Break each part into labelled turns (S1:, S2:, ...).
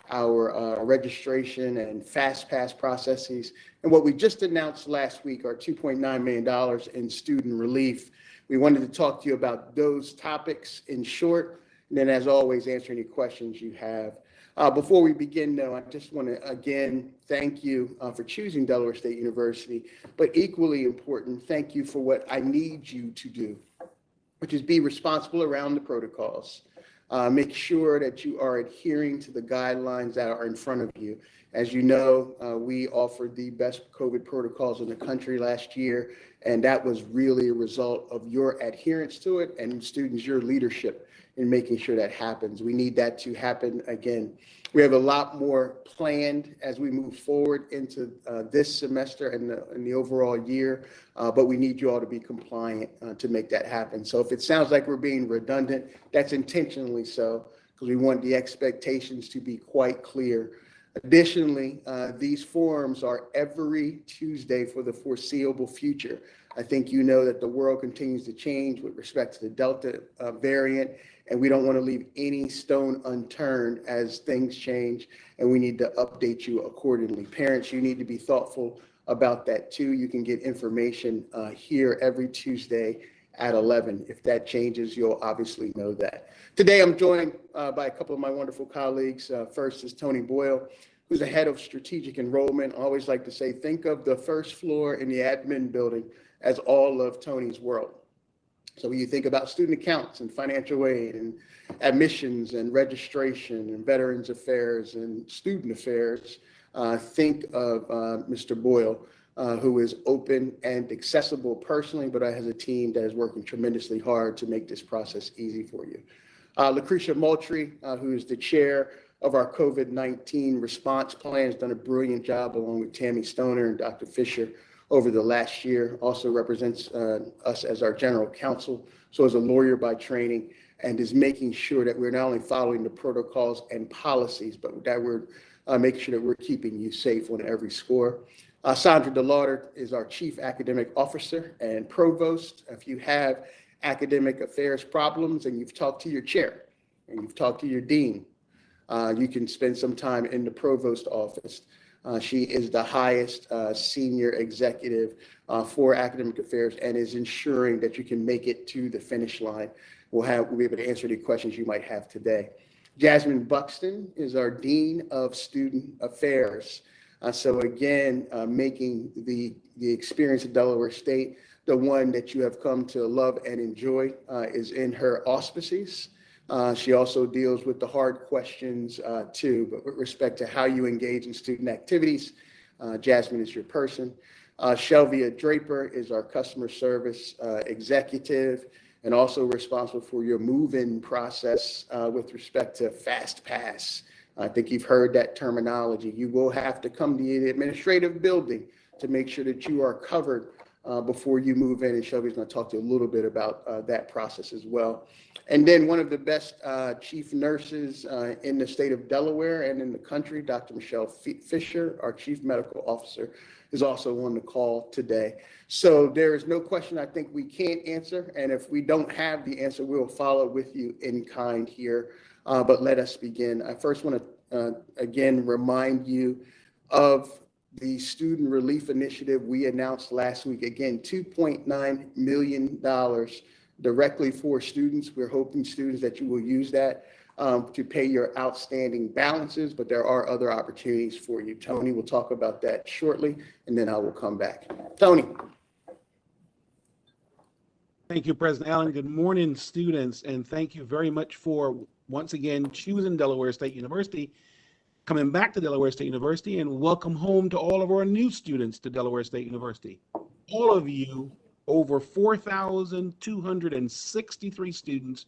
S1: our registration and fast pass processes. And what we just announced last week, our $2.9 million in student relief. We wanted to talk to you about those topics in short, and then as always, answer any questions you have. Before we begin, though, I just want to again thank you for choosing Delaware State University, but equally important, thank you for what I need you to do, which is be responsible around the protocols. Make sure that you are adhering to the guidelines that are in front of you. As you know, we offered the best COVID protocols in the country last year, and that was really a result of your adherence to it and students, your leadership in making sure that happens. We need that to happen again. We have a lot more planned as we move forward into this semester and the overall year, but we need you all to be compliant to make that happen. So if it sounds like we're being redundant, that's intentionally so, because we want the expectations to be quite clear. Additionally, these forums are every Tuesday for the foreseeable future. I think you know that the world continues to change with respect to the Delta variant, and we don't want to leave any stone unturned as things change, and we need to update you accordingly. Parents, you need to be thoughtful about that too. You can get information here every Tuesday at 11. If that changes, you'll obviously know that. Today, I'm joined by a couple of my wonderful colleagues. First is Tony Boyle, who's the head of strategic enrollment. I always like to say, think of the first floor in the admin building as all of Tony's world. So when you think about student accounts and financial aid and admissions and registration and veterans affairs and student affairs, think of Mr. Boyle, who is open and accessible personally, but has a team that is working tremendously hard to make this process easy for you. Lucretia Moultrie, who is the chair of our COVID-19 response plan, has done a brilliant job along with Tammy Stoner and Dr. Fisher over the last year, also represents us as our general counsel, so as a lawyer by training, and is making sure that we're not only following the protocols and policies, but that we're making sure that we're keeping you safe on every score. Sandra DeLauder is our chief academic officer and provost. If you have academic affairs problems and you've talked to your chair and you've talked to your dean, you can spend some time in the provost office. She is the highest senior executive for academic affairs and is ensuring that you can make it to the finish line. We'll be able to answer any questions you might have today. Jasmine Buxton is our Dean of Student Affairs. So again, making the experience at Delaware State the one that you have come to love and enjoy is in her auspices. She also deals with the hard questions too, but with respect to how you engage in student activities, Jasmine is your person. Shelvia Draper is our customer service executive and also responsible for your move-in process with respect to fast pass. I think you've heard that terminology. You will have to come to the administrative building to make sure that you are covered before you move in, and Shelby's going to talk to you a little bit about that process as well. And then one of the best chief nurses in the state of Delaware and in the country, Dr. Michelle Fisher, our chief medical officer, is also on the call today. So there is no question I think we can't answer, and if we don't have the answer, we'll follow with you in kind here. But let us begin. I first want to again remind you of the student relief initiative we announced last week. Again, $2.9 million directly for students. We're hoping students that you will use that to pay your outstanding balances, but there are other opportunities for you. Tony will talk about that shortly, and then I will come back. Tony.
S2: Thank you, President Allen. Good morning, students, and thank you very much for once again choosing Delaware State University, coming back to Delaware State University, and welcome home to all of our new students to Delaware State University. All of you, over 4,263 students,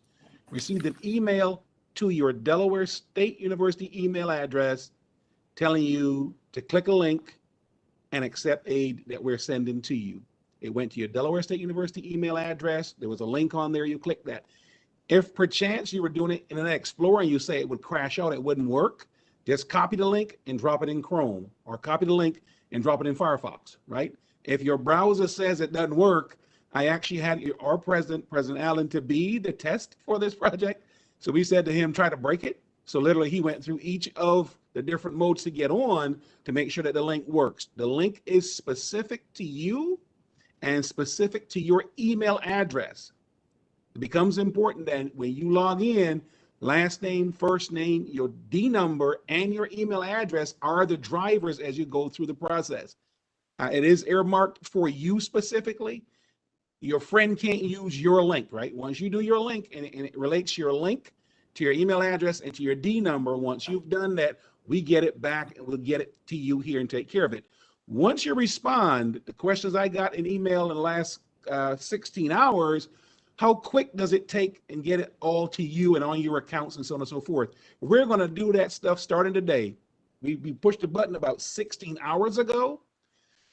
S2: received an email to your Delaware State University email address telling you to click a link and accept aid that we're sending to you. It went to your Delaware State University email address. There was a link on there. You click that. If perchance you were doing it in an Explorer and you say it would crash out, it wouldn't work, just copy the link and drop it in Chrome, or copy the link and drop it in Firefox, right? If your browser says it doesn't work, I actually had our President Allen, to be the test for this project. So we said to him, try to break it. So literally he went through each of the different modes to get on to make sure that the link works. The link is specific to you and specific to your email address. It becomes important that when you log in, last name, first name, your D number, and your email address are the drivers as you go through the process. It is earmarked for you specifically. Your friend can't use your link, right? Once you do your link and it relates your link to your email address and to your D number, once you've done that, we get it back and we'll get it to you here and take care of it. Once you respond, the questions I got in email in the last 16 hours, how quick does it take and get it all to you and on your accounts and so on and so forth? We're going to do that stuff starting today. We pushed the button about 16 hours ago.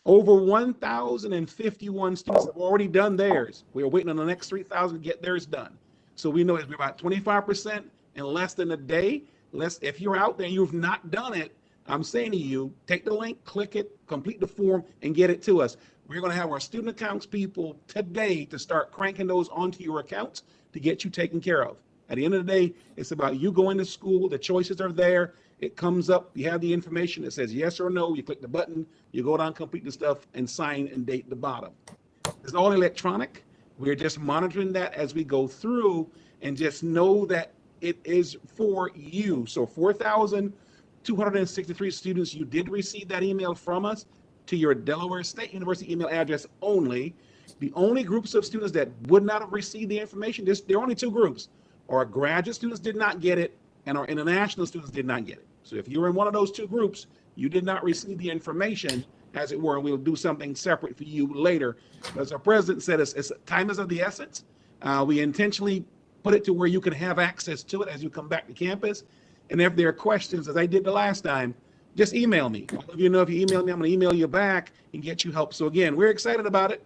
S2: Over 1,051 students have already done theirs. We're waiting on the next 3,000 to get theirs done. So we know it's about 25% in less than a day. If you're out there and you've not done it, I'm saying to you, take the link, click it, complete the form, and get it to us. We're going to have our student accounts people today to start cranking those onto your accounts to get you taken care of. At the end of the day, it's about you going to school. The choices are there. It comes up. You have the information that says yes or no. You click the button. You go down, complete the stuff, and sign and date the bottom. It's all electronic. We're just monitoring that as we go through, and just know that it is for you. So 4,263 students, you did receive that email from us to your Delaware State University email address only. The only groups of students that would not have received the information, there are only two groups. Our graduate students did not get it, and our international students did not get it. So if you were in one of those two groups, you did not receive the information, as it were, and we'll do something separate for you later. As our president said, time is of the essence. We intentionally put it to where you can have access to it as you come back to campus. And if there are questions, as I did the last time, just email me. I'll let you know if you email me, I'm going to email you back and get you help. So again, we're excited about it.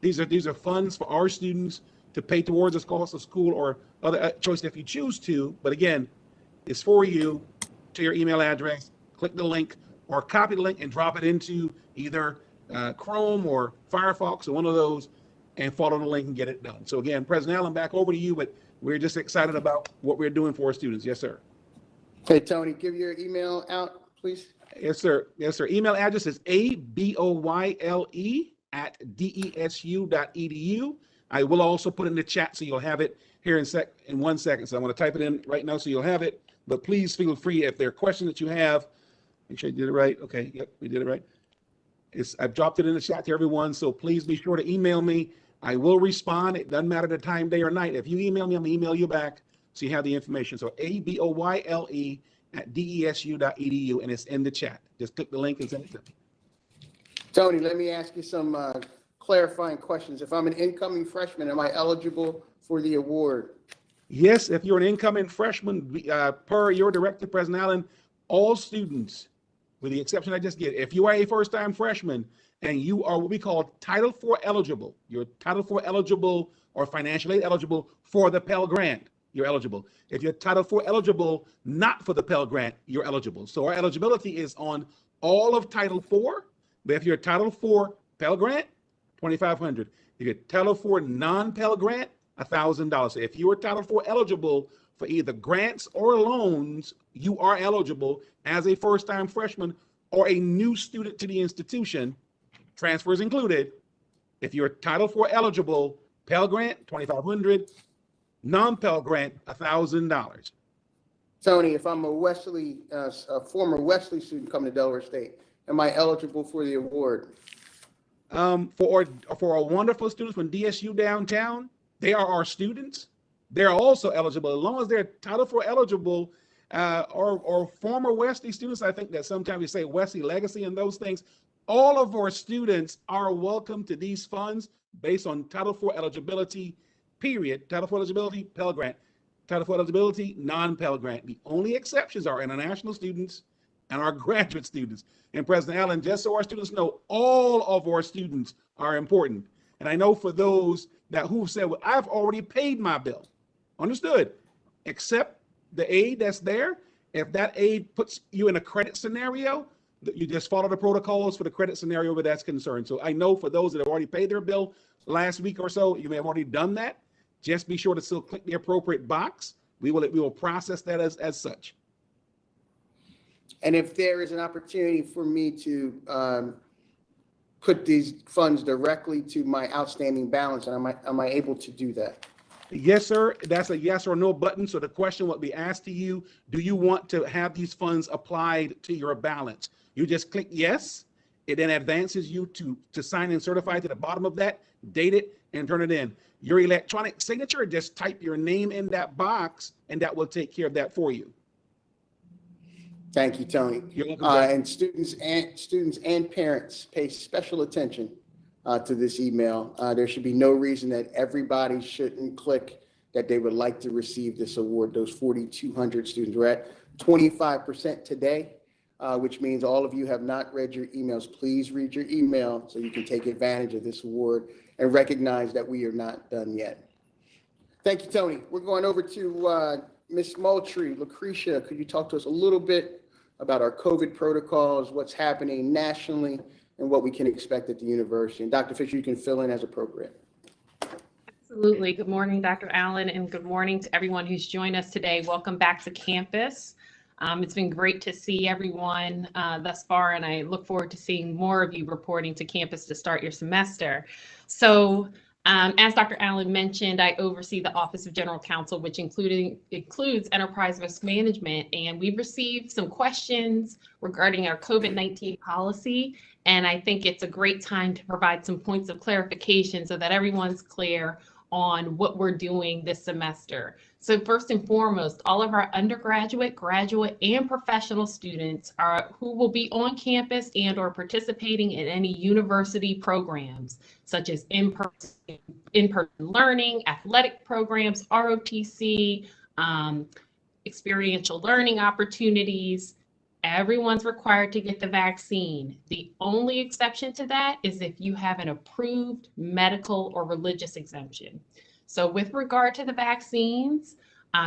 S2: These are funds for our students to pay towards the cost of school or other choice if you choose to. But again, it's for you to your email address. Click the link or copy the link and drop it into either Chrome or Firefox or one of those, and follow the link and get it done. So again, President Allen, back over to you, but we're just excited about what we're doing for our students. Yes, sir.
S1: Okay, Tony, give your email out, please.
S2: Yes, sir. Yes, sir. Email address is aboyle@desu.edu. I will also put in the chat so you'll have it here in 1 second. So I'm going to type it in right now so you'll have it. But please feel free, if there are questions that you have, make sure you did it right. Okay, yep, we did it right. I've dropped it in the chat to everyone, so please be sure to email me. I will respond. It doesn't matter the time, day or night. If you email me, I'm going to email you back so you have the information. So aboyle@desu.edu, and it's in the chat. Just click the link and send it to me.
S1: Tony, let me ask you some clarifying questions. If I'm an incoming freshman, am I eligible for the award?
S2: Yes, if you're an incoming freshman, per your director, President Allen, all students, with the exception I just did, if you are a first-time freshman and you are what we call Title IV eligible, you're Title IV eligible or financial aid eligible for the Pell Grant, you're eligible. If you're Title IV eligible, not for the Pell Grant, you're eligible. So our eligibility is on all of Title IV, but if you're Title IV Pell Grant, $2,500. If you're Title IV non-Pell Grant, $1,000. So if you are Title IV eligible for either grants or loans, you are eligible as a first-time freshman or a new student to the institution, transfers included. If you're Title IV eligible, Pell Grant, $2,500, non-Pell Grant, $1,000.
S1: Tony, if I'm a former Wesley student coming to Delaware State, am I eligible for the award?
S2: For our wonderful students from DSU downtown, they are our students. They're also eligible as long as they're Title IV eligible, or former Wesley students. I think that sometimes we say Wesley legacy and those things. All of our students are welcome to these funds based on Title IV eligibility, period. Title IV eligibility, Pell Grant. Title IV eligibility, non-Pell Grant. The only exceptions are international students and our graduate students. And President Allen, just so our students know, all of our students are important. And I know for those who said, well, I've already paid my bill. Understood. Accept the aid that's there. If that aid puts you in a credit scenario, you just follow the protocols for the credit scenario where that's concerned. So I know for those that have already paid their bill last week or so, you may have already done that. Just be sure to still click the appropriate box. We will process that as such.
S1: And if there is an opportunity for me to put these funds directly to my outstanding balance, and am I able to do that?
S2: Yes, sir. That's a yes or no button. So the question will be asked to you, do you want to have these funds applied to your balance? You just click yes. It then advances you to sign and certify to the bottom of that, date it, and turn it in. Your electronic signature, just type your name in that box, and that will take care of that for you.
S1: Thank you, Tony.
S2: You're welcome, sir.
S1: And students and parents pay special attention to this email. There should be no reason that everybody shouldn't click that they would like to receive this award. Those 4,200 students, we're at 25% today, which means all of you have not read your emails. Please read your email so you can take advantage of this award and recognize that we are not done yet. Thank you, Tony. We're going over to Ms. Moultrie. Lucretia, could you talk to us a little bit about our COVID protocols, what's happening nationally, and what we can expect at the university? And Dr. Fisher, you can fill in as appropriate.
S3: Absolutely. Good morning, Dr. Allen, and good morning to everyone who's joined us today. Welcome back to campus. It's been great to see everyone thus far, and I look forward to seeing more of you reporting to campus to start your semester. So, as Dr. Allen mentioned, I oversee the Office of General Counsel, which includes enterprise risk management, and we've received some questions regarding our COVID-19 policy, and I think it's a great time to provide some points of clarification so that everyone's clear on what we're doing this semester. So first and foremost, all of our undergraduate, graduate, and professional students who will be on campus and or participating in any university programs, such as in-person learning, athletic programs, ROTC, experiential learning opportunities. Everyone's required to get the vaccine. The only exception to that is if you have an approved medical or religious exemption. So with regard to the vaccines,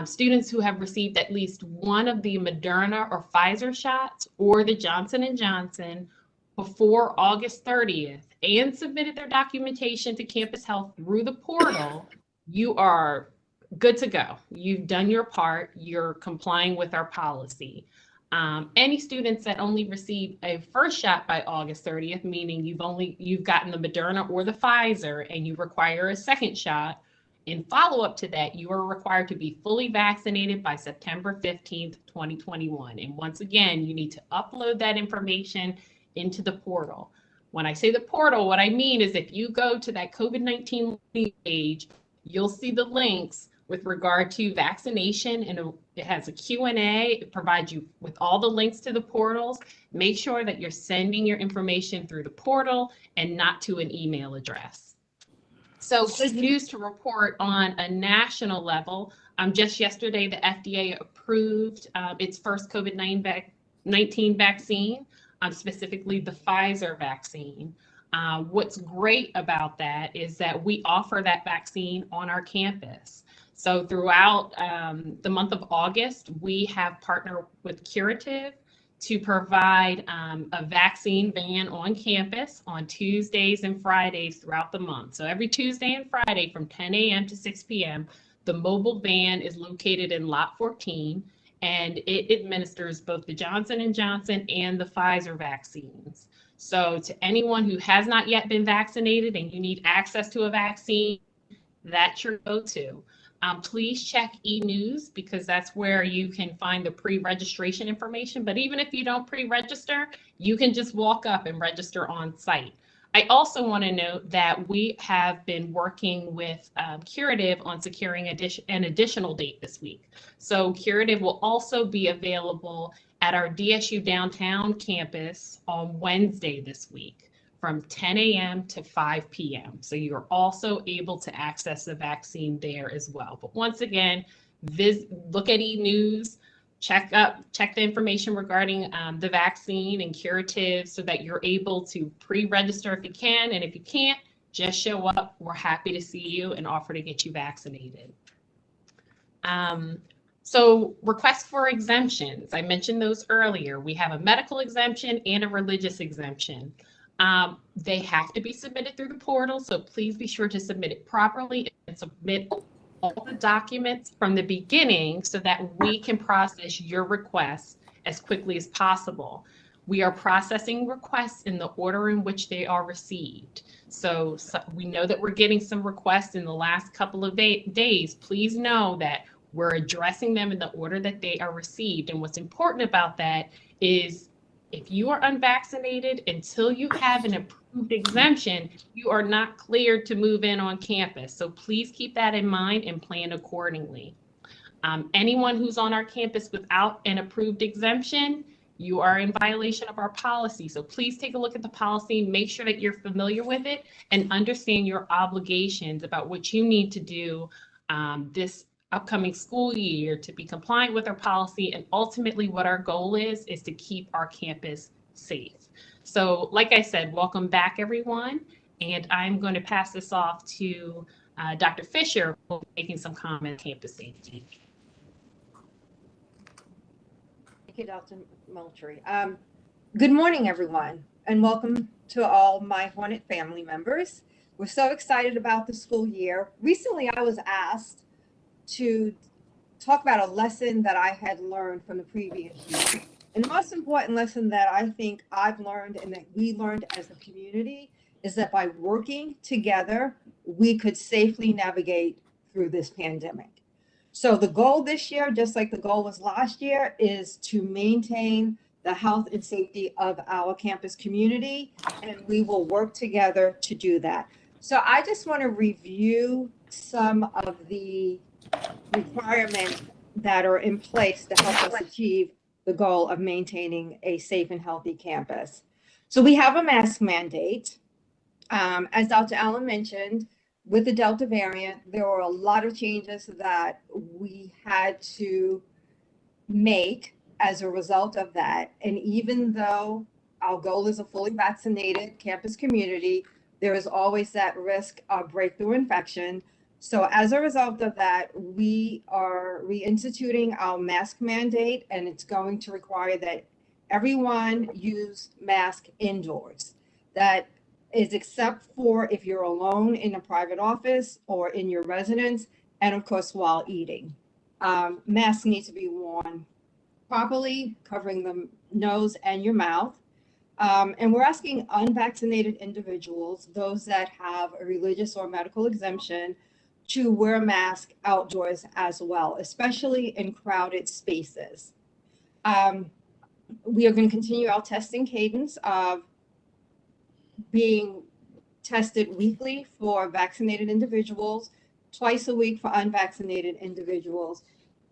S3: students who have received at least one of the Moderna or Pfizer shots or the Johnson & Johnson before August 30th and submitted their documentation to Campus Health through the portal, you are good to go. You've done your part. You're complying with our policy. Any students that only receive a first shot by August 30th, meaning you've gotten the Moderna or the Pfizer and you require a second shot, in follow-up to that, you are required to be fully vaccinated by September 15th, 2021. And once again, you need to upload that information into the portal. When I say the portal, what I mean is if you go to that COVID-19 page, you'll see the links with regard to vaccination, and it has a Q&A. It provides you with all the links to the portals. Make sure that you're sending your information through the portal and not to an email address. So good news to report on a national level. Just yesterday, the FDA approved its first COVID-19 vaccine, specifically the Pfizer vaccine. What's great about that is that we offer that vaccine on our campus. So throughout the month of August, we have partnered with Curative to provide a vaccine van on campus on Tuesdays and Fridays throughout the month. So every Tuesday and Friday from 10 a.m. to 6 p.m., the mobile van is located in Lot 14, and it administers both the Johnson & Johnson and the Pfizer vaccines. So to anyone who has not yet been vaccinated and you need access to a vaccine, that's your go-to. Please check e-news because that's where you can find the pre-registration information. But even if you don't pre-register, you can just walk up and register on site. I also want to note that we have been working with Curative on securing an additional date this week. So Curative will also be available at our DSU downtown campus on Wednesday this week from 10 a.m. to 5 p.m. So you're also able to access the vaccine there as well. But once again, look at e-news, check the information regarding the vaccine and Curative so that you're able to pre-register if you can. And if you can't, just show up. We're happy to see you and offer to get you vaccinated. So requests for exemptions, I mentioned those earlier. We have a medical exemption and a religious exemption. They have to be submitted through the portal, so please be sure to submit it properly and submit all the documents from the beginning so that we can process your requests as quickly as possible. We are processing requests in the order in which they are received. So we know that we're getting some requests in the last couple of days. Please know that we're addressing them in the order that they are received. And what's important about that is if you are unvaccinated, until you have an approved exemption, you are not cleared to move in on campus. So please keep that in mind and plan accordingly. Anyone who's on our campus without an approved exemption, you are in violation of our policy. So please take a look at the policy, make sure that you're familiar with it, and understand your obligations about what you need to do this upcoming school year to be compliant with our policy. And ultimately what our goal is to keep our campus safe. So like I said, welcome back everyone. And I'm going to pass this off to Dr. Fisher, who will be making some comments on campus safety.
S4: Thank you, Dr. Moultrie. Good morning, everyone, and welcome to all my Hornet family members. We're so excited about the school year. Recently, I was asked to talk about a lesson that I had learned from the previous year. And the most important lesson that I think I've learned and that we learned as a community is that by working together, we could safely navigate through this pandemic. So the goal this year, just like the goal was last year, is to maintain the health and safety of our campus community, and we will work together to do that. So I just want to review some of the requirements that are in place to help us achieve the goal of maintaining a safe and healthy campus. So we have a mask mandate. As Dr. Allen mentioned, with the Delta variant, there were a lot of changes that we had to make as a result of that. And even though our goal is a fully vaccinated campus community, there is always that risk of breakthrough infection. So as a result of that, we are reinstituting our mask mandate, and it's going to require that everyone use mask indoors. That is except for if you're alone in a private office or in your residence, and of course while eating. Masks need to be worn properly, covering the nose and your mouth. And we're asking unvaccinated individuals, those that have a religious or medical exemption, to wear a mask outdoors as well, especially in crowded spaces. We are going to continue our testing cadence of being tested weekly for vaccinated individuals, twice a week for unvaccinated individuals.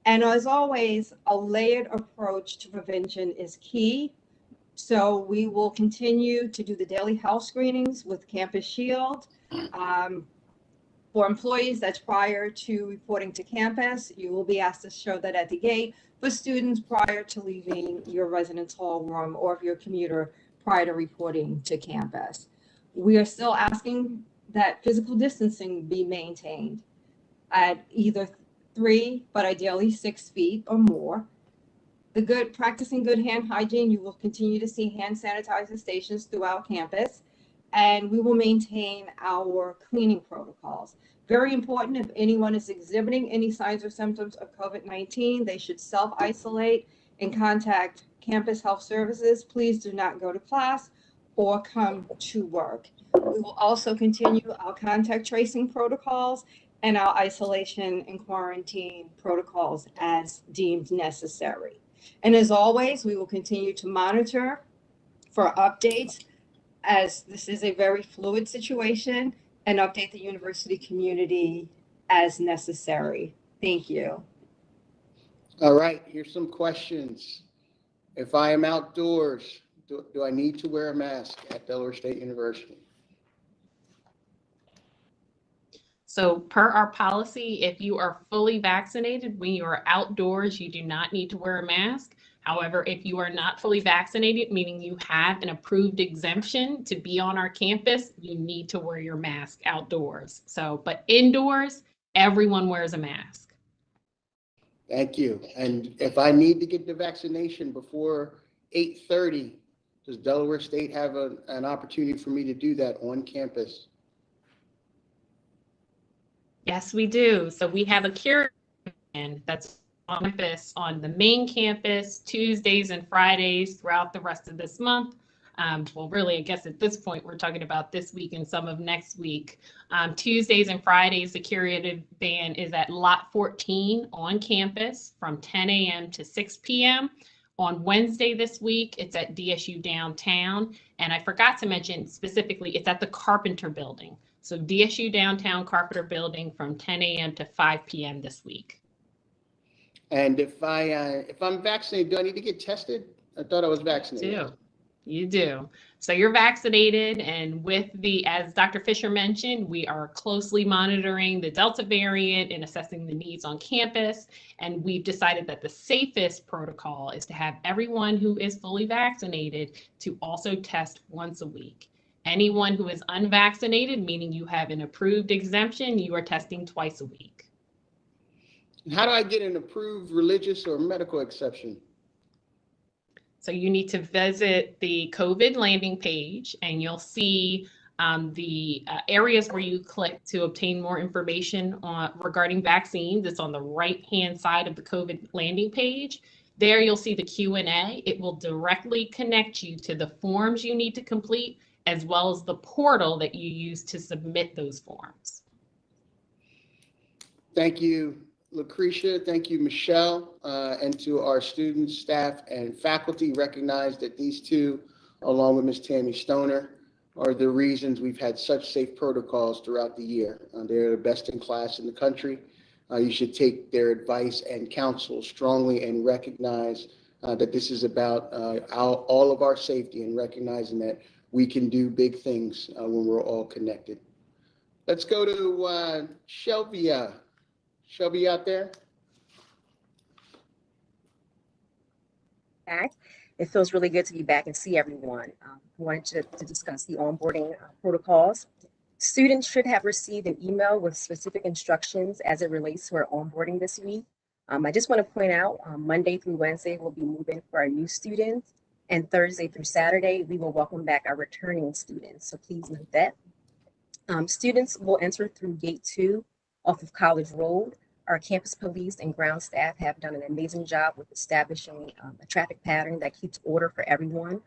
S4: And as always, a layered approach to prevention is key. So we will continue to do the daily health screenings with Campus Shield. For employees, that's prior to reporting to campus. You will be asked to show that at the gate. For students, prior to leaving your residence hall room, or if you're a commuter, prior to reporting to campus. We are still asking that physical distancing be maintained at either 3, but ideally 6 feet or more. Practicing good hand hygiene, you will continue to see hand sanitizer stations throughout campus, and we will maintain our cleaning protocols. Very important, if anyone is exhibiting any signs or symptoms of COVID-19, they should self-isolate and contact Campus Health Services. Please do not go to class or come to work. We will also continue our contact tracing protocols and our isolation and quarantine protocols as deemed necessary. And as always, we will continue to monitor for updates, as this is a very fluid situation, and update the university community as necessary. Thank you.
S1: All right, here's some questions. If I am outdoors, do I need to wear a mask at Delaware State University?
S3: So per our policy, if you are fully vaccinated, when you are outdoors, you do not need to wear a mask. However, if you are not fully vaccinated, meaning you have an approved exemption to be on our campus, you need to wear your mask outdoors. So, but indoors, everyone wears a mask.
S1: Thank you. And if I need to get the vaccination before 8:30, does Delaware State have an opportunity for me to do that on campus?
S3: Yes, we do. So we have a cure, and that's on campus, on the main campus, Tuesdays and Fridays throughout the rest of this month. Well, really, I guess at this point, we're talking about this week and some of next week. Tuesdays and Fridays, the curative band is at Lot 14 on campus from 10 a.m. to 6 p.m. On Wednesday this week, it's at DSU downtown. And I forgot to mention specifically, it's at the Carpenter Building. So DSU downtown Carpenter Building from 10 a.m. to 5 p.m. this week.
S1: And if I'm vaccinated, do I need to get tested? I thought I was vaccinated.
S3: You do. So you're vaccinated, and with as Dr. Fisher mentioned, we are closely monitoring the Delta variant and assessing the needs on campus. And we've decided that the safest protocol is to have everyone who is fully vaccinated to also test once a week. Anyone who is unvaccinated, meaning you have an approved exemption, you are testing twice a week.
S1: How do I get an approved religious or medical exception?
S3: So you need to visit the COVID landing page, and you'll see the areas where you click to obtain more information regarding vaccines. It's on the right-hand side of the COVID landing page. There you'll see the Q&A. It will directly connect you to the forms you need to complete, as well as the portal that you use to submit those forms.
S1: Thank you, Lucretia. Thank you, Michelle, and to our students, staff, and faculty. Recognize that these two, along with Ms. Tammy Stoner, are the reasons we've had such safe protocols throughout the year. They're the best in class in the country. You should take their advice and counsel strongly and recognize that this is about all of our safety and recognizing that we can do big things when we're all connected. Let's go to Shelby. Shelby out there?
S5: Back. It feels really good to be back and see everyone. Wanted to discuss the onboarding protocols. Students should have received an email with specific instructions as it relates to our onboarding this week. I just want to point out Monday through Wednesday, we'll be moving for our new students, and Thursday through Saturday, we will welcome back our returning students. So please note that. Students will enter through Gate 2 off of College Road. Our campus police and ground staff have done an amazing job with establishing a traffic pattern that keeps order for everyone.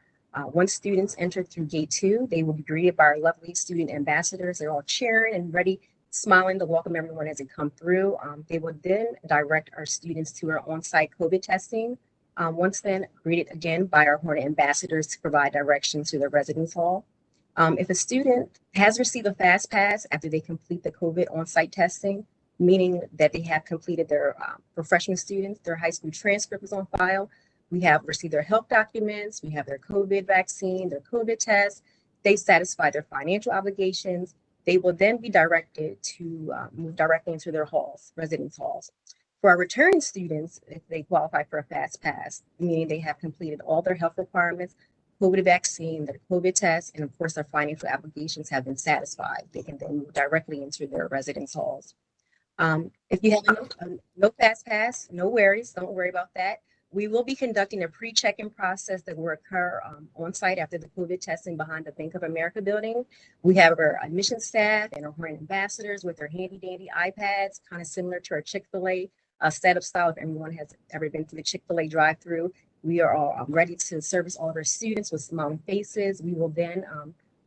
S5: Once students enter through Gate 2, they will be greeted by our lovely student ambassadors. They're all cheering and ready, smiling to welcome everyone as they come through. They will then direct our students to our on-site COVID testing. Once then, greeted again by our Hornet ambassadors to provide directions to their residence hall. If a student has received a fast pass after they complete the COVID on-site testing, meaning that they have completed their, for freshman students, their high school transcript is on file. We have received their health documents, we have their COVID vaccine, their COVID test, they satisfy their financial obligations. They will then be directed to move directly into their halls, residence halls. For our returning students, if they qualify for a fast pass, meaning they have completed all their health requirements, COVID vaccine, their COVID test, and of course their financial obligations have been satisfied, they can then move directly into their residence halls. If you have no fast pass, no worries, don't worry about that. We will be conducting a pre-check-in process that will occur on site after the COVID testing behind the Bank of America building. We have our admission staff and our Hornet ambassadors with their handy dandy iPads, kind of similar to our Chick-fil-A setup style. If anyone has ever been to the Chick-fil-A drive-through, we are all ready to service all of our students with smiling faces. We will then,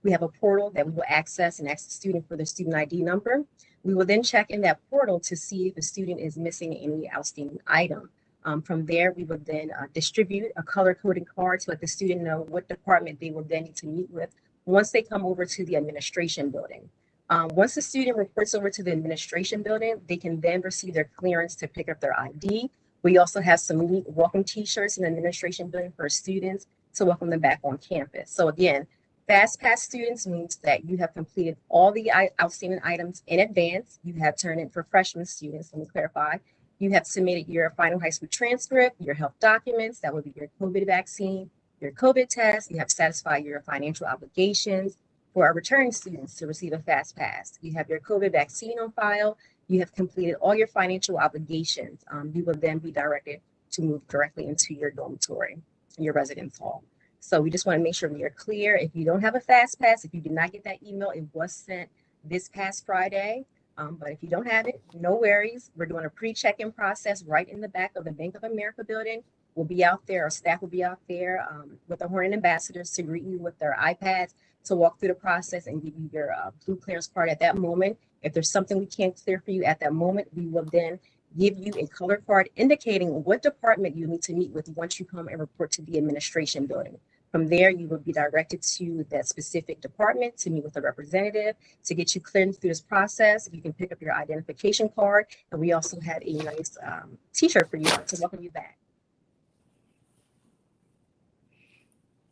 S5: we have a portal that we will access and ask the student for their student ID number. We will then check in that portal to see if the student is missing any outstanding item. From there, we will then distribute a color-coded card to let the student know what department they will then need to meet with once they come over to the administration building. Once the student reports over to the administration building, they can then receive their clearance to pick up their ID. We also have some neat welcome t-shirts in the administration building for students to welcome them back on campus. So again, Fast Pass students means that you have completed all the outstanding items in advance. You have turned in for freshman students, let me clarify. You have submitted your final high school transcript, your health documents, that would be your COVID vaccine, your COVID test. You have satisfied your financial obligations. For our returning students to receive a Fast Pass, you have your COVID vaccine on file. You have completed all your financial obligations. You will then be directed to move directly into your dormitory, your residence hall. So we just want to make sure we are clear. If you don't have a Fast Pass, if you did not get that email, it was sent this past Friday. But if you don't have it, no worries. We're doing a pre-check-in process right in the back of the Bank of America building. We'll be out there, our staff will be out there with the Hornet ambassadors to greet you with their iPads to walk through the process and give you your blue clearance card at that moment. If there's something we can't clear for you at that moment, we will then give you a color card indicating what department you need to meet with once you come and report to the administration building. From there, you will be directed to that specific department to meet with a representative to get you cleared through this process. You can pick up your identification card, and we also had a nice t-shirt for you to welcome you back.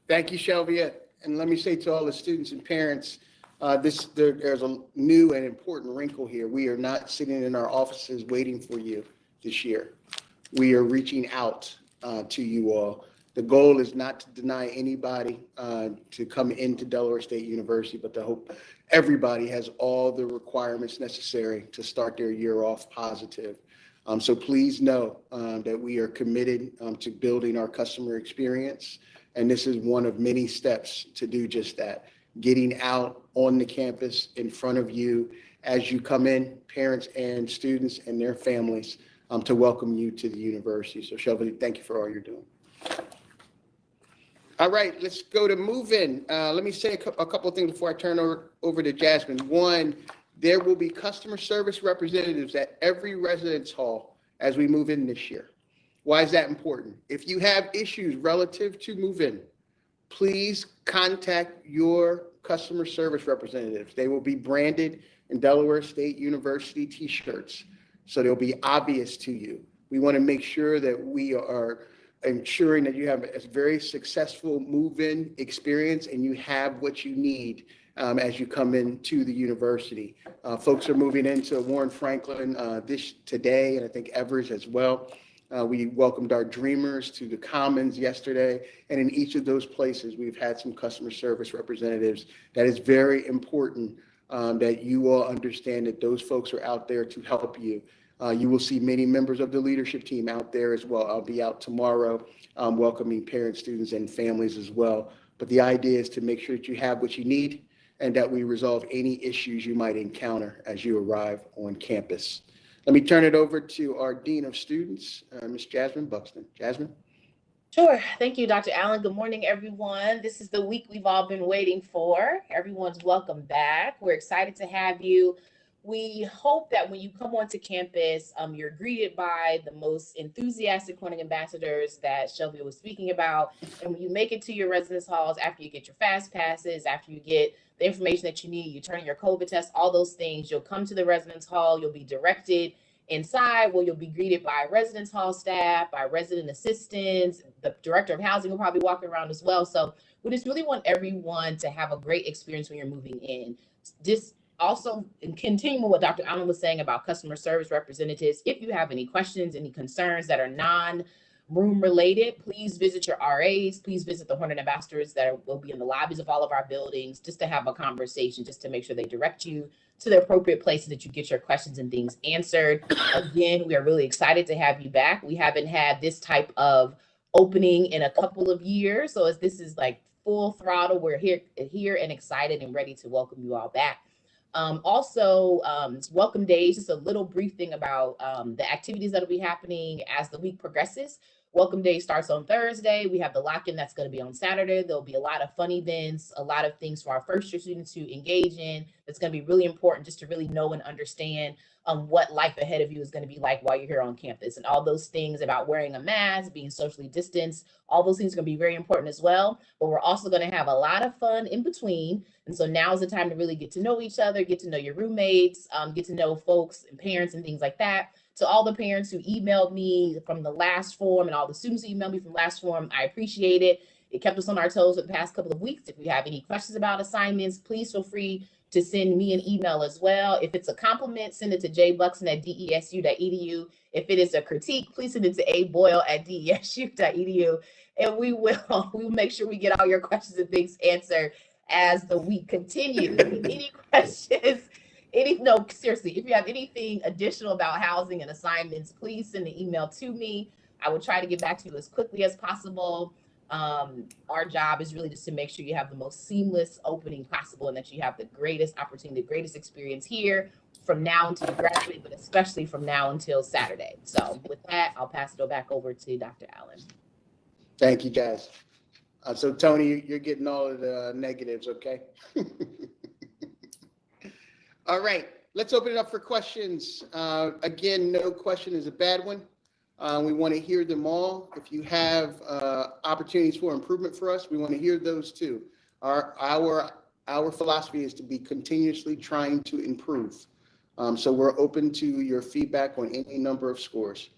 S1: Thank you, Shelvia. And let me say to all the students and parents, there's a new and important wrinkle here. We are not sitting in our offices waiting for you this year. We are reaching out to you all. The goal is not to deny anybody to come into Delaware State University, but to hope everybody has all the requirements necessary to start their year off positive. So please know that we are committed to building our customer experience. And this is one of many steps to do just that. Getting out on the campus in front of you as you come in, parents and students and their families, to welcome you to the university. So Shelby, thank you for all you're doing. All right, let's go to move-in. Let me say a couple of things before I turn over to Jasmine. One, there will be customer service representatives at every residence hall as we move in this year. Why is that important? If you have issues relative to move-in, please contact your customer service representatives. They will be branded in Delaware State University t-shirts, so they'll be obvious to you. We want to make sure that we are ensuring that you have a very successful move-in experience and you have what you need as you come into the university. Folks are moving into Warren Franklin today, and I think Evers as well. We welcomed our Dreamers to the Commons yesterday, and in each of those places, we've had some customer service representatives. That is very important that you all understand that those folks are out there to help you. You will see many members of the leadership team out there as well. I'll be out tomorrow welcoming parents, students, and families as well. But the idea is to make sure that you have what you need and that we resolve any issues you might encounter as you arrive on campus. Let me turn it over to our Dean of Students, Ms. Jasmine Buxton. Jasmine?
S6: Sure. Thank you, Dr. Allen. Good morning, everyone. This is the week we've all been waiting for. Everyone's welcome back. We're excited to have you. We hope that when you come onto campus, you're greeted by the most enthusiastic Hornet ambassadors that Shelby was speaking about. And when you make it to your residence halls, after you get your fast passes, after you get the information that you need, you turn in your COVID test, all those things, you'll come to the residence hall, you'll be directed inside where you'll be greeted by residence hall staff, by resident assistants, the director of housing will probably walk around as well. So we just really want everyone to have a great experience when you're moving in. Just also, in continuing with what Dr. Allen was saying about customer service representatives, if you have any questions, any concerns that are non-room related, please visit your RAs, please visit the Hornet ambassadors that will be in the lobbies of all of our buildings just to have a conversation, just to make sure they direct you to the appropriate places that you get your questions and things answered. Again, we are really excited to have you back. We haven't had this type of opening in a couple of years. So as this is like full throttle, we're here and excited and ready to welcome you all back. It's welcome days, just a little brief thing about the activities that will be happening as the week progresses. Welcome day starts on Thursday. We have the lock-in that's going to be on Saturday. There'll be a lot of fun events, a lot of things for our first year students to engage in. That's going to be really important just to really know and understand what life ahead of you is going to be like while you're here on campus. And all those things about wearing a mask, being socially distanced, all those things are going to be very important as well. But we're also going to have a lot of fun in between. And so now is the time to really get to know each other, get to know your roommates, get to know folks and parents and things like that. To all the parents who emailed me from the last form and all the students who emailed me from last form, I appreciate it. It kept us on our toes for the past couple of weeks. If you have any questions about assignments, please feel free to send me an email as well. If it's a compliment, send it to jbuxton@desu.edu. If it is a critique, please send it to aboyle@desu.edu. And we'll make sure we get all your questions and things answered as the week continues. Any questions? No, seriously, if you have anything additional about housing and assignments, please send an email to me. I will try to get back to you as quickly as possible. Our job is really just to make sure you have the most seamless opening possible and that you have the greatest opportunity, the greatest experience here from now until you graduate, but especially from now until Saturday. So with that, I'll pass it back over to Dr. Allen.
S1: Thank you, Jazz. So Tony, you're getting all of the negatives, okay? All right, let's open it up for questions. Again, no question is a bad one. We want to hear them all. If you have opportunities for improvement for us, we want to hear those too. Our philosophy is to be continuously trying to improve. So we're open to your feedback on any number of scores.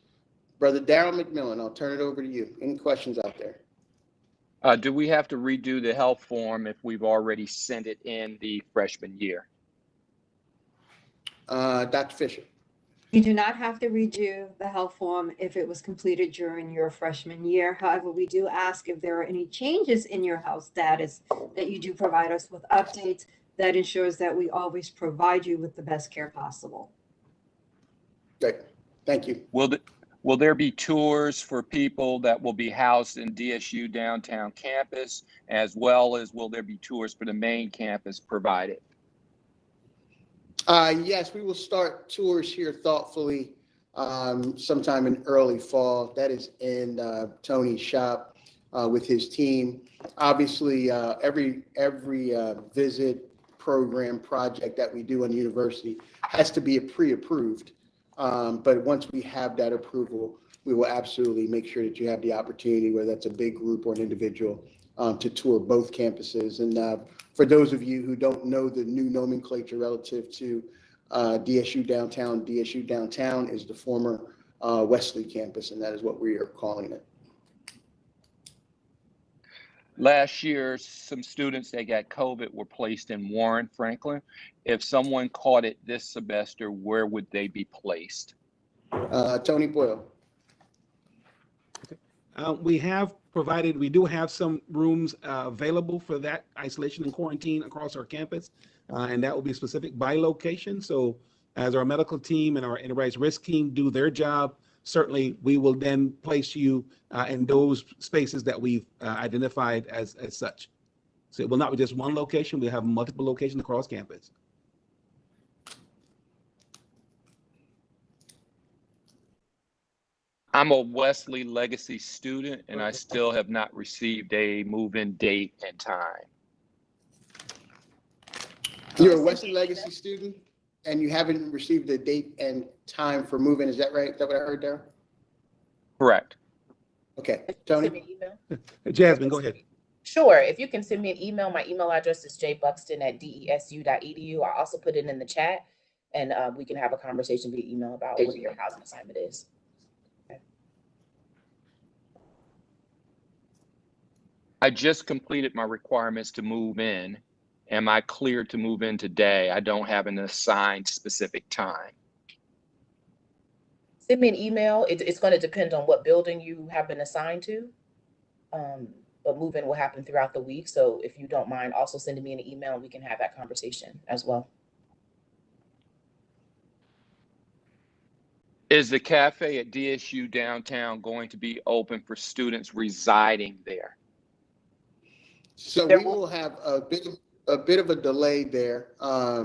S1: Brother Darryl McMillan, I'll turn it over to you. Any questions out there?
S7: Do we have to redo the health form if we've already sent it in the freshman year?
S1: Dr. Fisher.
S4: You do not have to redo the health form if it was completed during your freshman year. However, we do ask if there are any changes in your health status that you do provide us with updates. That ensures that we always provide you with the best care possible.
S1: Great, thank you.
S7: Will there be tours for people that will be housed in DSU downtown campus, as well as will there be tours for the main campus provided?
S1: Yes, we will start tours here thoughtfully sometime in early fall. That is in Tony's shop with his team. Obviously, every visit, program, project that we do on the university has to be pre-approved. But once we have that approval, we will absolutely make sure that you have the opportunity, whether that's a big group or an individual, to tour both campuses. And for those of you who don't know the new nomenclature relative to DSU Downtown is the former Wesley campus, and that is what we are calling it.
S7: Last year, some students that got COVID were placed in Warren Franklin. If someone caught it this semester, where would they be placed?
S1: Tony Boyle.
S2: We do have some rooms available for that isolation and quarantine across our campus, and that will be specific by location. So as our medical team and our enterprise risk team do their job, certainly we will then place you in those spaces that we've identified as such. So it will not be just one location. We'll have multiple locations across campus.
S7: I'm a Wesley Legacy student, and I still have not received a move-in date and time.
S1: You're a Wesley Legacy student, and you haven't received a date and time for move-in. Is that right? Is that what I heard there?
S7: Correct.
S1: Okay,
S6: Send me
S1: Tony.
S6: an email.
S2: Jasmine, go ahead.
S6: Sure. If you can send me an email, my email address is jbuxton@desu.edu. I also put it in the chat, and we can have a conversation via email about what your housing assignment is.
S7: I just completed my requirements to move in. Am I cleared to move in today? I don't have an assigned specific time.
S6: Send me an email. It's going to depend on what building you have been assigned to. But move-in will happen throughout the week. So if you don't mind also sending me an email, we can have that conversation as well.
S7: Is the cafe at DSU downtown going to be open for students residing there?
S1: So we will have a bit of a delay there.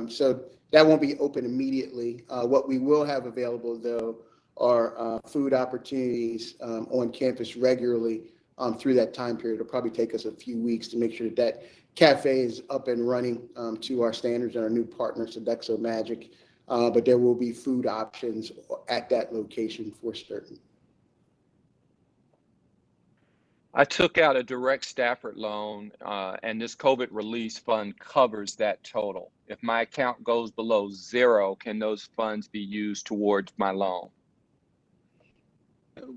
S1: So that won't be open immediately. What we will have available, though, are food opportunities on campus regularly through that time period. It'll probably take us a few weeks to make sure that that cafe is up and running to our standards and our new partner, Sodexo Magic. But there will be food options at that location for certain.
S7: I took out a direct Stafford loan, and this COVID release fund covers that total. If my account goes below zero, can those funds be used towards my loan?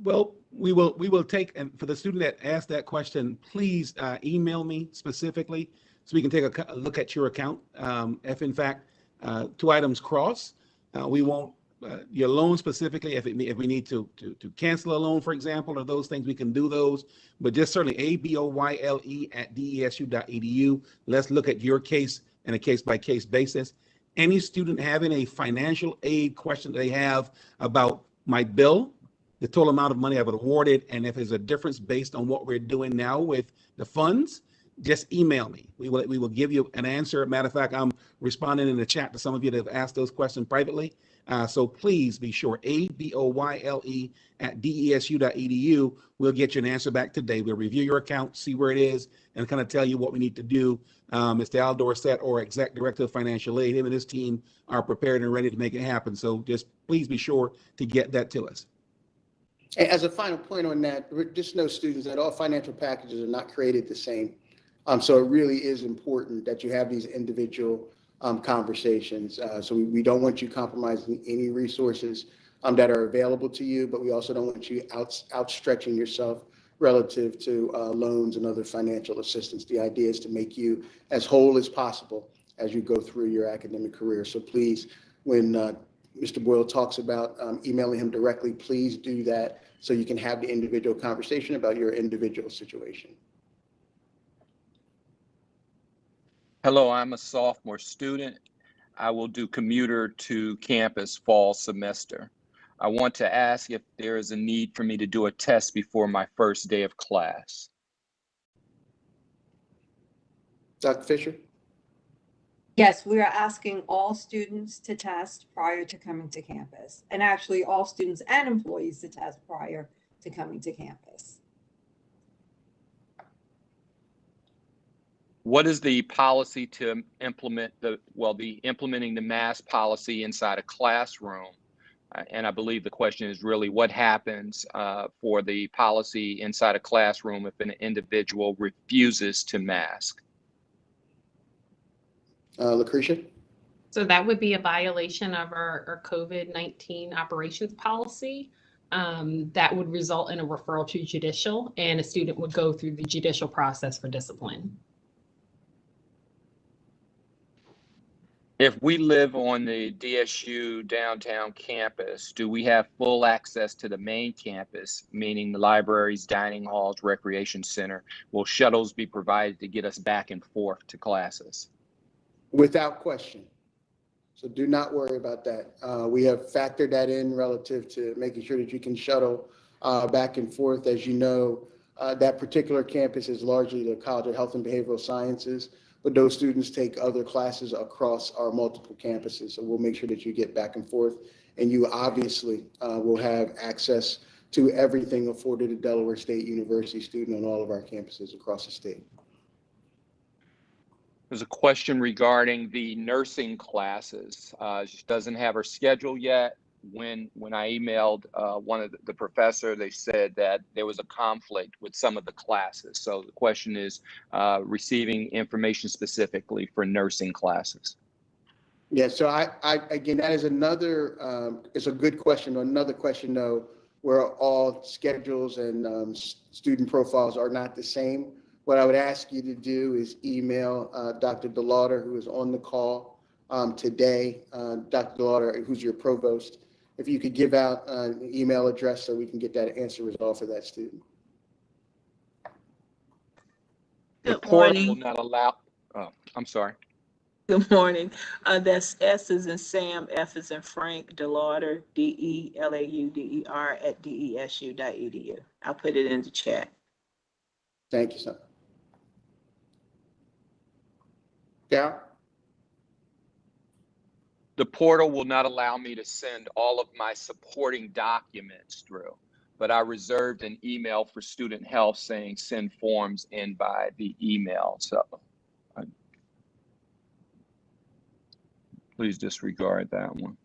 S2: Well, we will take, and for the student that asked that question, please email me specifically so we can take a look at your account. If in fact two items cross, we won't your loan specifically. If we need to cancel a loan, for example, or those things, we can do those. But just certainly aboyle@desu.edu. Let's look at your case in a case-by-case basis. Any student having a financial aid question they have about my bill, the total amount of money I've awarded, and if there's a difference based on what we're doing now with the funds, just email me. We will give you an answer. Matter of fact, I'm responding in the chat to some of you that have asked those questions privately. So please be sure, ABOYLE at desu.edu. We'll get you an answer back today. We'll review your account, see where it is, and kind of tell you what we need to do. Mr. Al Dorsett, or Exec Director of Financial Aid, him and his team are prepared and ready to make it happen. So just please be sure to get that to us.
S1: As a final point on that, just know, students, that all financial packages are not created the same. So it really is important that you have these individual conversations. So we don't want you compromising any resources that are available to you, but we also don't want you outstretching yourself relative to loans and other financial assistance. The idea is to make you as whole as possible as you go through your academic career. So please, when Mr. Boyle talks about emailing him directly, please do that so you can have the individual conversation about your individual situation.
S7: Hello, I'm a sophomore student. I will do commuter to campus fall semester. I want to ask if there is a need for me to do a test before my first day of class.
S1: Dr. Fisher?
S4: Yes, we are asking all students to test prior to coming to campus, and actually all students and employees to test prior to coming to campus.
S7: What is the policy to implement implementing the mask policy inside a classroom? And I believe the question is really what happens for the policy inside a classroom if an individual refuses to mask?
S1: Lucretia?
S3: So that would be a violation of our COVID-19 operations policy. That would result in a referral to judicial, and a student would go through the judicial process for discipline.
S7: If we live on the DSU downtown campus, do we have full access to the main campus, meaning the libraries, dining halls, recreation center? Will shuttles be provided to get us back and forth to classes?
S1: Without question. So do not worry about that. We have factored that in relative to making sure that you can shuttle back and forth. As you know, that particular campus is largely the College of Health and Behavioral Sciences, but those students take other classes across our multiple campuses. So we'll make sure that you get back and forth, and you obviously will have access to everything afforded a Delaware State University student on all of our campuses across the state.
S7: There's a question regarding the nursing classes. She doesn't have her schedule yet. When I emailed one of the professor, they said that there was a conflict with some of the classes. So the question is receiving information specifically for nursing classes.
S1: Yeah, so I again, that is another, it's a good question. Another question though, where all schedules and student profiles are not the same. What I would ask you to do is email Dr. DeLauder, who is on the call today. Dr. DeLauder, who's your provost. If you could give out an email address so we can get that answer resolved for that student.
S7: The
S8: Good
S7: portal
S8: morning.
S7: will not allow, oh, I'm sorry.
S8: Good morning. That's S as in Sam, F as in Frank, DeLauder, DELAUDER at desu.edu. I'll put it in the chat.
S1: Thank you, sir. Yeah.
S7: The portal will not allow me to send all of my supporting documents through, but I reserved an email for student health saying send forms in by the email. So please disregard that one.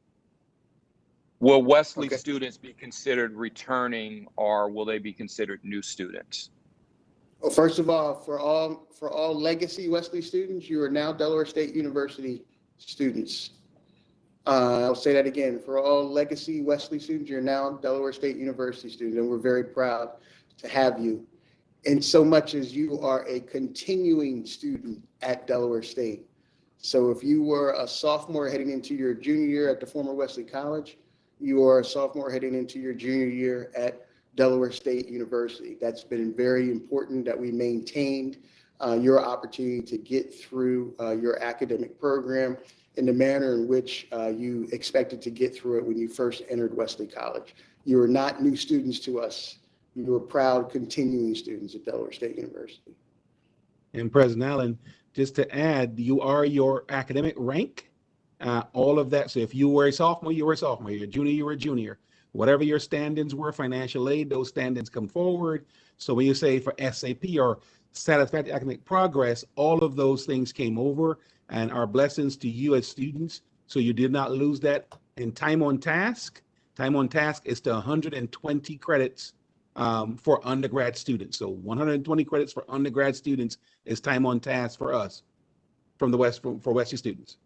S7: Will Wesley students be considered returning, or will they be considered new students?
S1: Well, first of all, for all legacy Wesley students, you are now Delaware State University students. I'll say that again. For all legacy Wesley students, you're now Delaware State University students, and we're very proud to have you. In so much as you are a continuing student at Delaware State. So if you were a sophomore heading into your junior year at the former Wesley College, you are a sophomore heading into your junior year at Delaware State University. That's been very important that we maintained your opportunity to get through your academic program in the manner in which you expected to get through it when you first entered Wesley College. You are not new students to us. You are proud continuing students at Delaware State University.
S2: And President Allen, just to add, you are your academic rank, all of that. So if you were a sophomore, you were a sophomore. You're a junior, you were a junior. Whatever your stand-ins were, financial aid, those stand-ins come forward. So when you say for SAP or satisfactory academic progress, all of those things came over and are blessings to you as students. So you did not lose that. And time on task is to 120 credits for undergrad students. So 120 credits for undergrad students is time on task for us from the West, for Western students.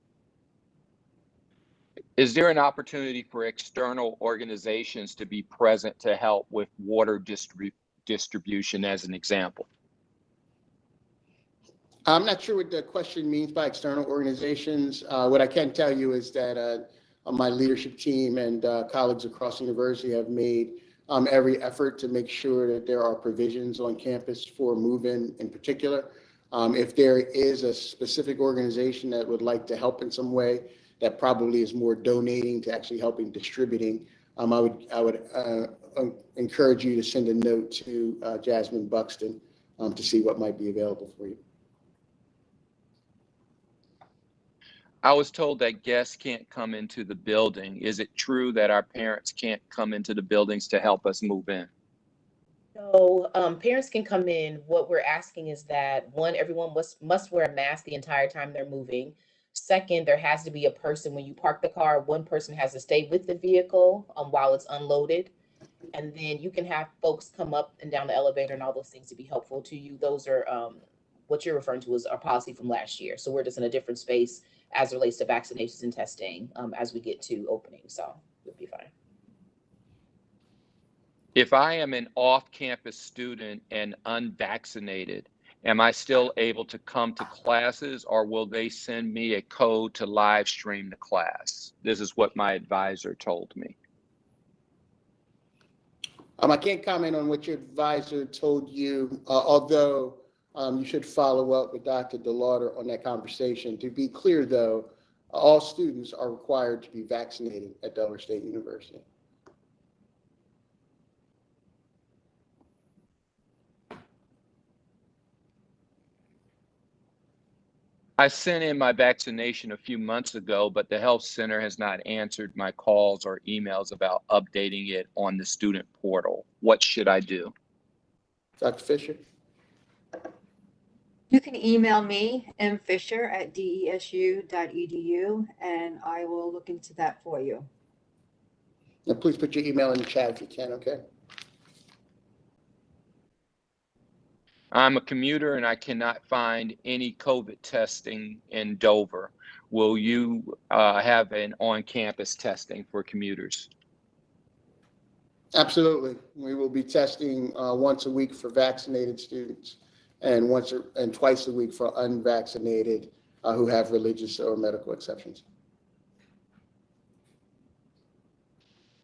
S7: Is there an opportunity for external organizations to be present to help with water distribution as an example?
S1: I'm not sure what the question means by external organizations. What I can tell you is that my leadership team and colleagues across the university have made every effort to make sure that there are provisions on campus for move-in particular. If there is a specific organization that would like to help in some way, that probably is more donating to actually helping distributing, I would encourage you to send a note to Jasmine Buxton to see what might be available for you.
S7: I was told that guests can't come into the building. Is it true that our parents can't come into the buildings to help us move in?
S6: So parents can come in. What we're asking is that, one, everyone must wear a mask the entire time they're moving. Second, there has to be a person when you park the car. One person has to stay with the vehicle while it's unloaded. And then you can have folks come up and down the elevator and all those things to be helpful to you. Those are what you're referring to is our policy from last year. So we're just in a different space as it relates to vaccinations and testing as we get to opening. So you'll be fine.
S7: If I am an off-campus student and unvaccinated, am I still able to come to classes, or will they send me a code to live stream the class? This is what my advisor told me.
S1: I can't comment on what your advisor told you, although you should follow up with Dr. DeLauder on that conversation. To be clear, though, all students are required to be vaccinated at Delaware State University.
S7: I sent in my vaccination a few months ago, but the health center has not answered my calls or emails about updating it on the student portal. What should I do?
S1: Dr. Fisher?
S4: You can email me, mfisher@desu.edu, and I will look into that for you.
S1: Now, please put your email in the chat if you can, okay?
S7: I'm a commuter and I cannot find any COVID testing in Dover. Will you have an on-campus testing for commuters?
S1: Absolutely. We will be testing once a week for vaccinated students and twice a week for unvaccinated who have religious or medical exceptions.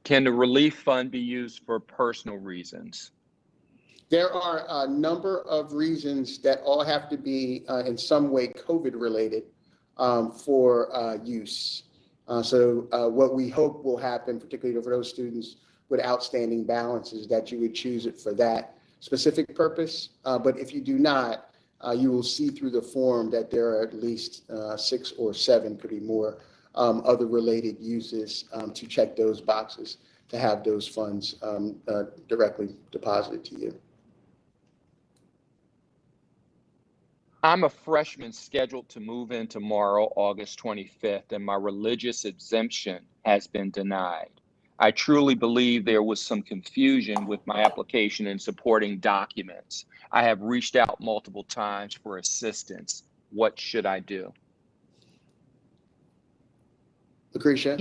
S7: Can the relief fund be used for personal reasons?
S1: There are a number of reasons that all have to be in some way COVID related for use. So what we hope will happen, particularly for those students with outstanding balances, that you would choose it for that specific purpose. But if you do not, you will see through the form that there are at least 6 or 7, could be more, other related uses to check those boxes to have those funds directly deposited to you.
S7: I'm a freshman scheduled to move in tomorrow, August 25th, and my religious exemption has been denied. I truly believe there was some confusion with my application and supporting documents. I have reached out multiple times for assistance. What should I do?
S1: Lucretia?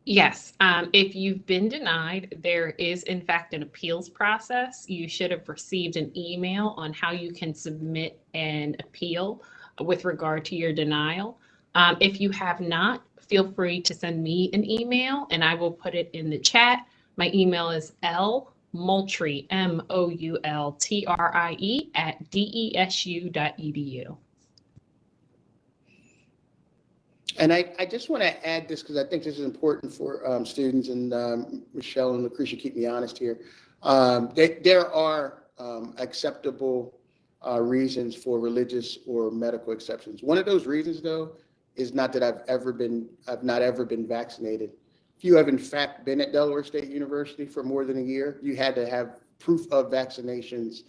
S3: Yes, if you've been denied, there is in fact an appeals process. You should have received an email on how you can submit an appeal with regard to your denial. If you have not, feel free to send me an email and I will put it in the chat. My email is lmoultrie, MOULTRIE @desu.edu.
S1: And I just want to add this because I think this is important for students, and Michelle and Lucretia keep me honest here. There are acceptable reasons for religious or medical exceptions. One of those reasons, though, is not that I've not ever been vaccinated. If you have in fact been at Delaware State University for more than a year, you had to have proof of vaccinations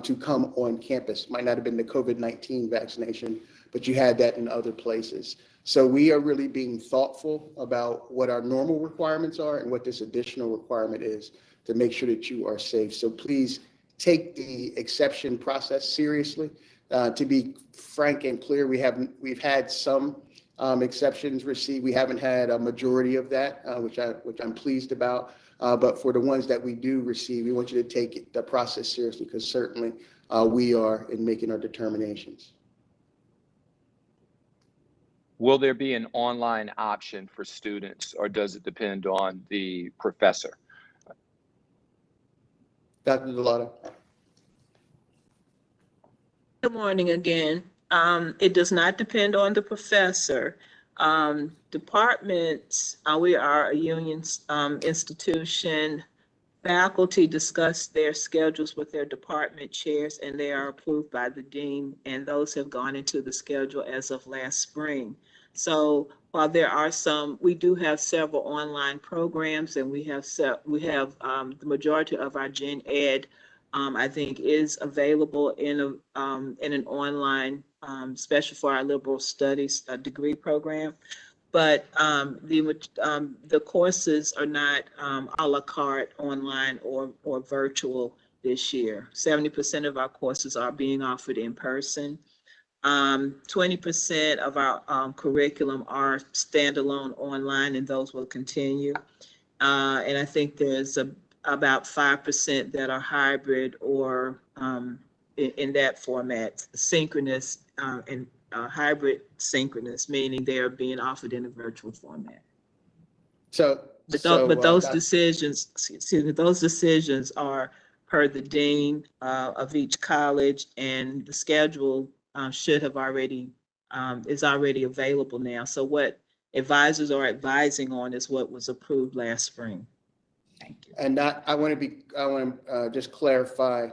S1: to come on campus. Might not have been the COVID-19 vaccination, but you had that in other places. So we are really being thoughtful about what our normal requirements are and what this additional requirement is to make sure that you are safe. So please take the exception process seriously. To be frank and clear, we've had some exceptions received. We haven't had a majority of that, which I'm pleased about. But for the ones that we do receive, we want you to take the process seriously, because certainly we are in making our determinations.
S7: Will there be an online option for students, or does it depend on the professor?
S1: Dr. Delauder.
S8: Good morning again. It does not depend on the professor. Departments, we are a union institution. Faculty discuss their schedules with their department chairs, and they are approved by the dean, and those have gone into the schedule as of last spring. So while there are some, we do have several online programs, and we have the majority of our gen ed, I think, is available in an online, especially for our liberal studies degree program. But the courses are not a la carte online or virtual this year. 70% of our courses are being offered in person. 20% of our curriculum are standalone online, and those will continue. And I think there's about 5% that are hybrid or in that format, synchronous and hybrid synchronous, meaning they are being offered in a virtual format. But those decisions, excuse me, those decisions are per the dean of each college, and the schedule should have already is already available now. So what advisors are advising on is what was approved last spring. Thank you.
S1: And I want to just clarify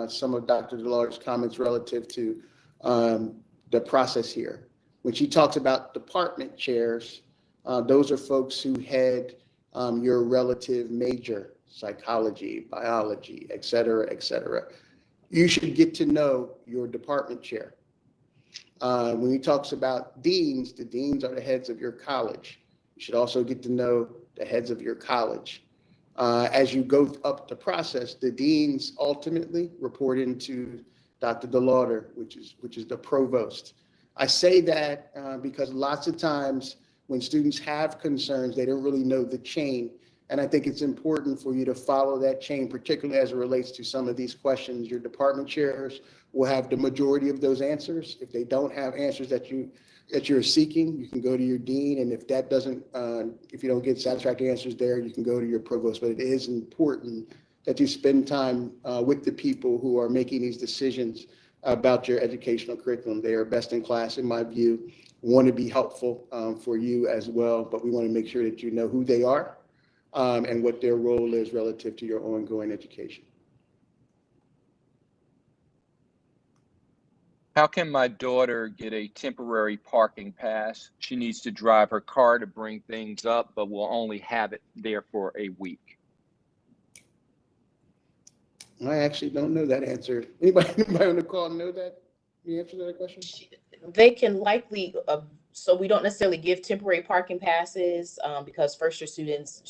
S1: some of Dr. Delauder's comments relative to the process here. When she talks about department chairs, those are folks who head your relative major, psychology, biology, et cetera, et cetera. You should get to know your department chair. When he talks about deans, the deans are the heads of your college. You should also get to know the heads of your college. As you go up the process, the deans ultimately report into Dr. Delauder, which is the provost. I say that because lots of times when students have concerns, they don't really know the chain. And I think it's important for you to follow that chain, particularly as it relates to some of these questions. Your department chairs will have the majority of those answers. If they don't have answers that you're seeking, you can go to your dean. And if that doesn't, if you don't get satisfactory answers there, you can go to your provost. But it is important that you spend time with the people who are making these decisions about your educational curriculum. They are best in class, in my view, want to be helpful for you as well, but we want to make sure that you know who they are and what their role is relative to your ongoing education.
S7: How can my daughter get a temporary parking pass? She needs to drive her car to bring things up, but will only have it there for a week.
S1: I actually don't know that answer. Anybody on the call know that? The answer to that question?
S6: They can likely, so we don't necessarily give temporary parking passes because first-year students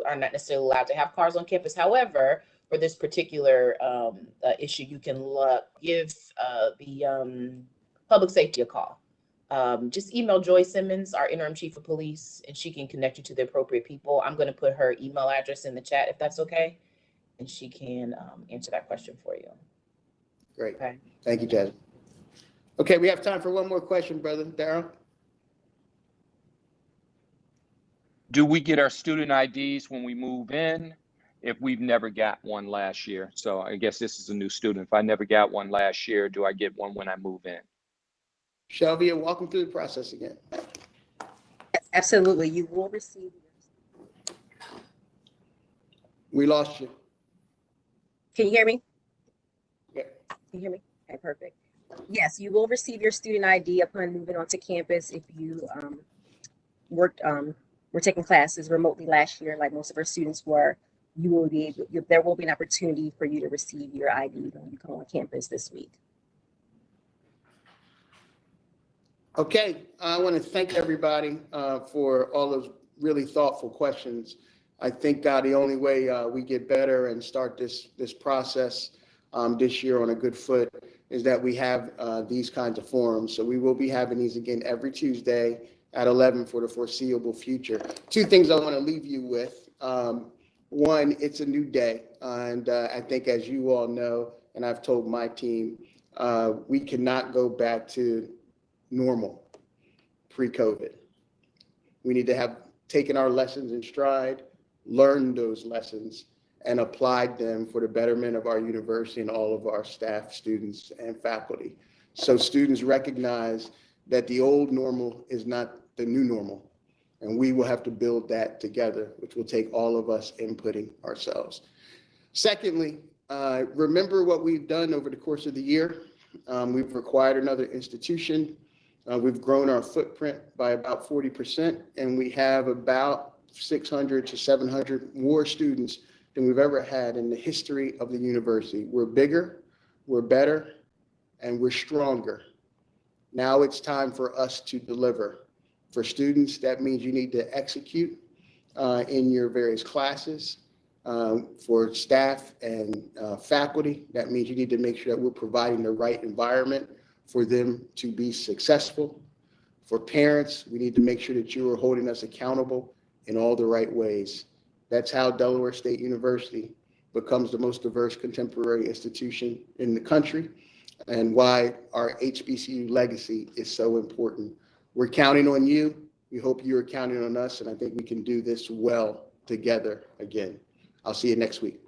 S6: are not necessarily allowed to have cars on campus. However, for this particular issue, you can give the public safety a call. Just email Joy Simmons, our interim chief of police, and she can connect you to the appropriate people. I'm going to put her email address in the chat if that's okay, and she can answer that question for you.
S1: Great.
S6: Okay.
S1: Thank you, Jasmine. Okay, we have time for one more question, brother. Darryl?
S7: Do we get our student IDs when we move in if we've never got one last year? So I guess this is a new student. If I never got one last year, do I get one when I move in?
S1: Shelby, welcome through the process again.
S5: Yes, absolutely. You will receive.
S1: We lost you.
S5: Can you hear me?
S1: Yeah.
S5: Can you hear me? Okay, perfect. Yes, you will receive your student ID upon moving onto campus if you were taking classes remotely last year, like most of our students were. There will be an opportunity for you to receive your ID when you come on campus this week.
S1: Okay, I want to thank everybody for all those really thoughtful questions. I think the only way we get better and start this process this year on a good foot is that we have these kinds of forums. So we will be having these again every Tuesday at 11 for the foreseeable future. Two things I want to leave you with. One, it's a new day. And I think as you all know, and I've told my team, we cannot go back to normal pre-COVID. We need to have taken our lessons in stride, learned those lessons, and applied them for the betterment of our university and all of our staff, students, and faculty. So students recognize that the old normal is not the new normal, and we will have to build that together, which will take all of us inputting ourselves. Secondly, remember what we've done over the course of the year. We've acquired another institution. We've grown our footprint by about 40%, and we have about 600 to 700 more students than we've ever had in the history of the university. We're bigger, we're better, and we're stronger. Now it's time for us to deliver. For students, that means you need to execute in your various classes. For staff and faculty, that means you need to make sure that we're providing the right environment for them to be successful. For parents, we need to make sure that you are holding us accountable in all the right ways. That's how Delaware State University becomes the most diverse contemporary institution in the country, and why our HBCU legacy is so important. We're counting on you. We hope you are counting on us, and I think we can do this well together again. I'll see you next week.